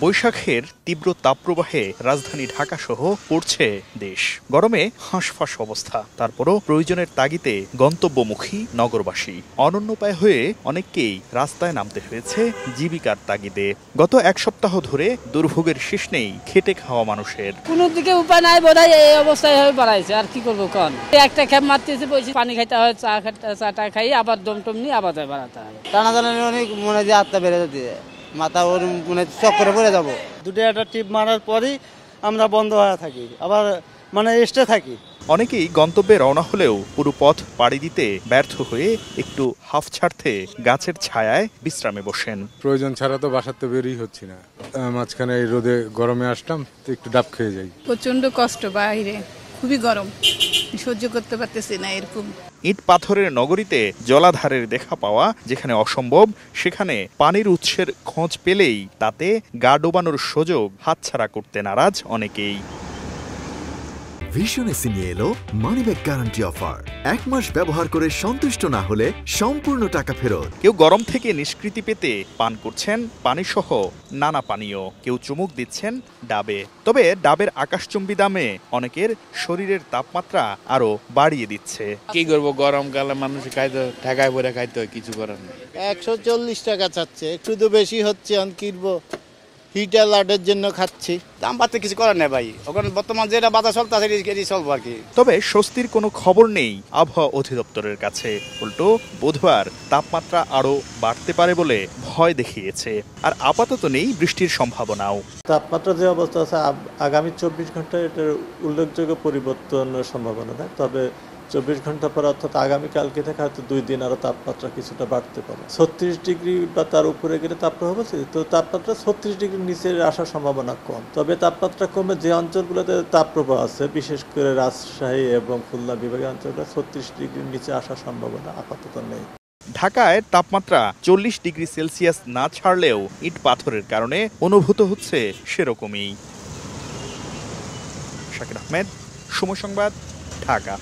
বৈশাখের তীব্র তাপপ্রবাহে রাজধানী ঢাকা সহ পড়ছে দেশ। গরমে হাঁসফাঁস অবস্থা, তারপরও প্রয়োজনের তাগিদে গন্তব্যমুখী নগরবাসী। অনন্যোপায় হয়ে অনেককেই রাস্তায় নামতে হয়েছে জীবিকার তাগিদে। গত এক সপ্তাহ ধরে দুর্ভোগের শেষ নেই খেটে খাওয়া মানুষের। কোনো দিকে উপায় নাই, বোধহয় এই অবস্থায় হয়ে বাড়াইছে। আর কি করবো কন, একটা খেপ মারতেছে, বসে পানি খাইতে হয়, চাটা খাই, আবার দমটম নিয়ে আবার বাড়াতে হয়। টানা টানা অনেক মনে যে আত্মা বেড়ে যেতে মাথা ওর মানে চক্করে পড়ে যাবো। দুটো একটা টিপ মারার পরই আমরা বন্ধ হয়ে থাকি, আবার মানে রেস্টে থাকি। অনেকেই গন্তব্যে রওনা হলেও পুরো পথ পাড়ি দিতে ব্যর্থ হয়ে একটু হাফ ছাড়তে গাছের ছায়ায় বিশ্রামে বসেন। প্রয়োজন ছাড়া তো বাসাতে বেরই হচ্ছি না। মাঝখানে এই রোদে গরমে আসলাম তো একটু ডাব খেয়ে যাই। প্রচন্ড কষ্ট, বাইরে খুবই গরম, সহ্য করতে পারতেছি না। এরকম ইট পাথরের নগরীতে জলাধারের দেখা পাওয়া যেখানে অসম্ভব, সেখানে পানির উৎসের খোঁজ পেলেই তাতে গা ডোবানোর সুযোগ হাতছাড়া করতে নারাজ অনেকেই। ভিশন এসি নিয়ে এলো মানিব্যাগ গ্যারান্টি অফার। 1 মাস ব্যবহার করে সন্তুষ্ট না হলে সম্পূর্ণ টাকা ফেরত। কেউ গরম থেকে নিষ্কৃতি পেতে পান করছেন পানিসহ নানা পানীয়, কেউ চুমুক দিচ্ছেন ডাবে। তবে ডাবের আকাশচুম্বী দামে অনেকের শরীরের তাপমাত্রা আরো বাড়িয়ে দিচ্ছে। কি করবো, গরমকালে মানুষ খাইতে ঠেকায় পরে খাইতে হয়, কিছু করার নেই। 140 টাকা চাচ্ছে, একটু তো বেশি হচ্ছে। আমি কিনবো হিটার লাইটের জন্য খাচ্ছি। দাম বাড়তে কিছু করার নেই ভাই, ওখানে বর্তমান যেটা বাজার চলতেছে এটি চলবো আর কি। তবে স্বস্তির কোনো খবর নেই আবহাওয়া অধিদপ্তরের কাছে। উল্টো বুধবার তাপমাত্রা আরো বাড়তে পারে বলে ভয় দেখিয়েছে। আর আপাতত নেই বৃষ্টির সম্ভাবনাও। তাপমাত্রা যে অবস্থা আছে, আগামী 24 ঘন্টায় এটার উল্লেখযোগ্য পরিবর্তনের সম্ভাবনা নেই। তবে 24 ঘন্টা পর অর্থাৎ আগামীকালকে থেকে হয়তো 2 দিন আরো তাপমাত্রা কিছুটা বাড়তে পারে। 36 ডিগ্রি বা তার উপরে গেলে তাপপ্রবাহ বলছে, তো তাপমাত্রা 36 ডিগ্রির নিচে আসার সম্ভাবনা কম। তবে তাপমাত্রা কমে যে অঞ্চলগুলোতে তাপপ্রবাহ আছে, বিশেষ করে রাজশাহী এবং খুলনা বিভাগের অঞ্চলটা 36 ডিগ্রির নিচে আসার সম্ভাবনা আপাতত নেই। ঢাকায় তাপমাত্রা 40 ডিগ্রি সেলসিয়াস না ছাড়লেও ইট পাথরের কারণে অনুভূত হচ্ছে সেরকমই। শাকির আহমেদ, সময় সংবাদ, ঢাকা।